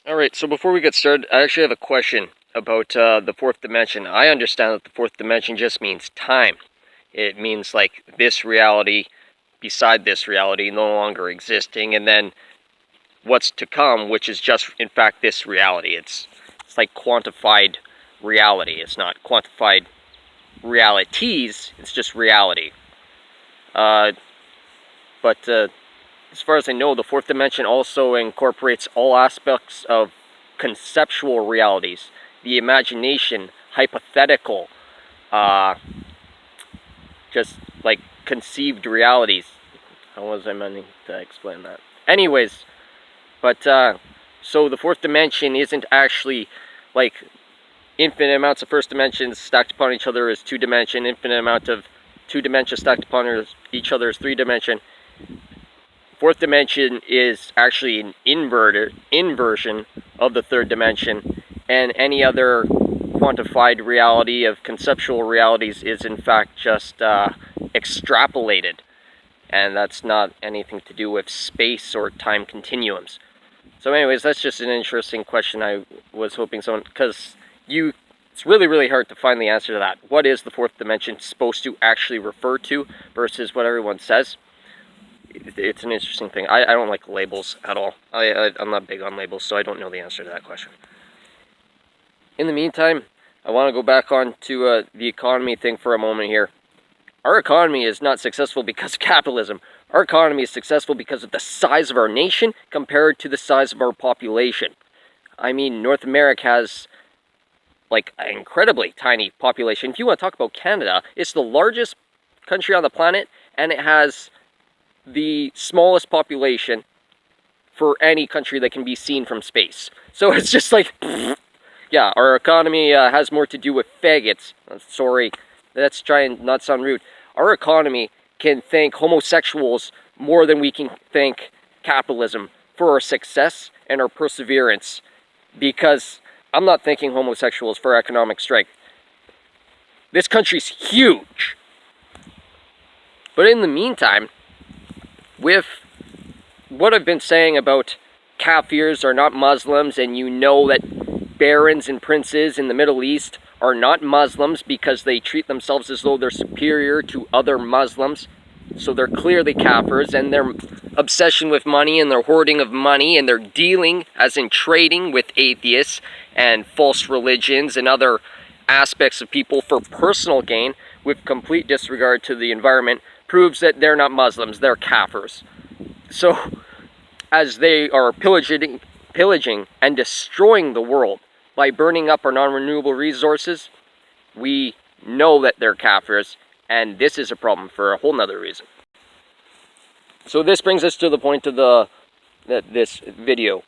Alright, so before we get started, I actually have a question about the fourth dimension. I understand that the fourth dimension just means time. It means like this reality beside this reality no longer existing, and then what's to come, which is just in fact this reality. It's like quantified reality. It's not quantified realities, it's just reality. But as far as I know, the fourth dimension also incorporates all aspects of conceptual realities, the imagination, hypothetical, just like conceived realities. How was I meant to explain that? Anyways, but so the fourth dimension isn't actually like infinite amounts of first dimensions stacked upon each other is two dimension, infinite amount of two dimensions stacked upon each other is three dimension. Fourth dimension is actually an inversion of the third dimension, and any other quantified reality of conceptual realities is in fact just extrapolated, and that's not anything to do with space or time continuums. So anyways, that's just an interesting question. I was hoping someone, because it's really hard to find the answer to that. What is the fourth dimension supposed to actually refer to versus what everyone says? It's an interesting thing. I don't like labels at all. I'm not big on labels, so I don't know the answer to that question. In the meantime, I want to go back on to the economy thing for a moment here. Our economy is not successful because of capitalism. Our economy is successful because of the size of our nation compared to the size of our population. I mean, North America has like an incredibly tiny population. If you want to talk about Canada, it's the largest country on the planet, and it has the smallest population for any country that can be seen from space. So it's just like, yeah, our economy has more to do with faggots. Sorry, let's try and not sound rude. Our economy can thank homosexuals more than we can thank capitalism for our success and our perseverance, because I'm not thanking homosexuals for economic strength. This country's huge. But in the meantime, with what I've been saying about Kafirs are not Muslims, and you know that barons and princes in the Middle East are not Muslims because they treat themselves as though they're superior to other Muslims, so they're clearly Kafirs, and their obsession with money and their hoarding of money and their dealing, as in trading with atheists and false religions and other aspects of people for personal gain with complete disregard to the environment, proves that they're not Muslims, they're Kafirs. So, as they are pillaging and destroying the world by burning up our non-renewable resources, we know that they're Kafirs, and this is a problem for a whole nother reason. So this brings us to the point of this video.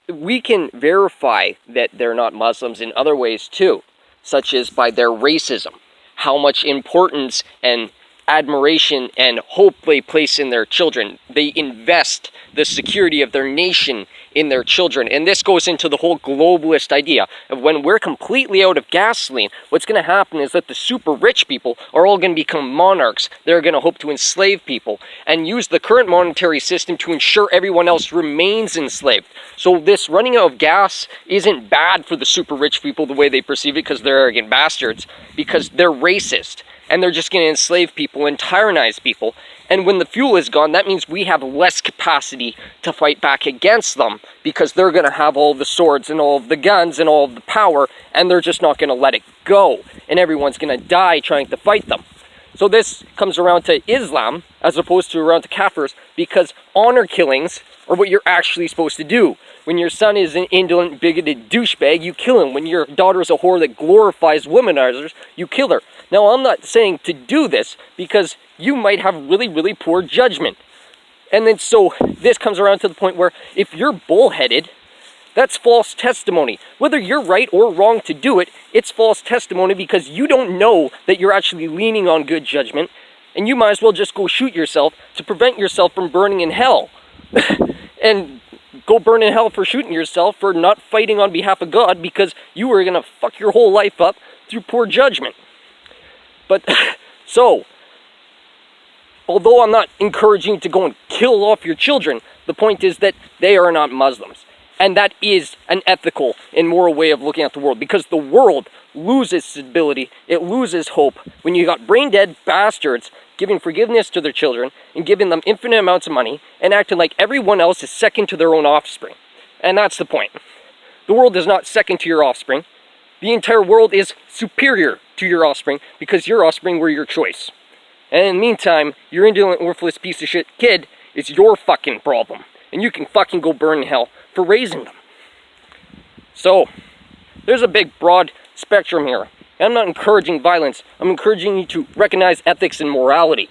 We can verify that they're not Muslims in other ways too, such as by their racism, how much importance and admiration and hope they place in their children. They invest the security of their nation in their children. And this goes into the whole globalist idea of when we're completely out of gasoline, what's going to happen is that the super rich people are all going to become monarchs. They're going to hope to enslave people and use the current monetary system to ensure everyone else remains enslaved. So this running out of gas isn't bad for the super rich people the way they perceive it, because they're arrogant bastards, because they're racist. And they're just going to enslave people and tyrannize people. And when the fuel is gone, that means we have less capacity to fight back against them, because they're going to have all the swords and all of the guns and all of the power, and they're just not going to let it go. And everyone's going to die trying to fight them. So this comes around to Islam as opposed to around to Kafirs, because honor killings are what you're actually supposed to do. When your son is an indolent, bigoted douchebag, you kill him. When your daughter is a whore that glorifies womanizers, you kill her. Now, I'm not saying to do this, because you might have really poor judgment. And then so this comes around to the point where if you're bullheaded, that's false testimony. Whether you're right or wrong to do it, it's false testimony, because you don't know that you're actually leaning on good judgment, and you might as well just go shoot yourself to prevent yourself from burning in hell. And go burn in hell for shooting yourself, for not fighting on behalf of God, because you were going to fuck your whole life up through poor judgment. But, so, although I'm not encouraging you to go and kill off your children, the point is that they are not Muslims. And that is an ethical and moral way of looking at the world, because the world loses stability, it loses hope when you got brain dead bastards giving forgiveness to their children and giving them infinite amounts of money and acting like everyone else is second to their own offspring. And that's the point. The world is not second to your offspring. The entire world is superior to your offspring, because your offspring were your choice. And in the meantime, your indolent, worthless piece of shit kid is your fucking problem. And you can fucking go burn in hell for raising them. So, there's a big, broad spectrum here. And I'm not encouraging violence. I'm encouraging you to recognize ethics and morality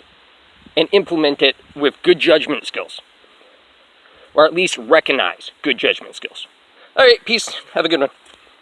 and implement it with good judgment skills. Or at least recognize good judgment skills. Alright, peace. Have a good one.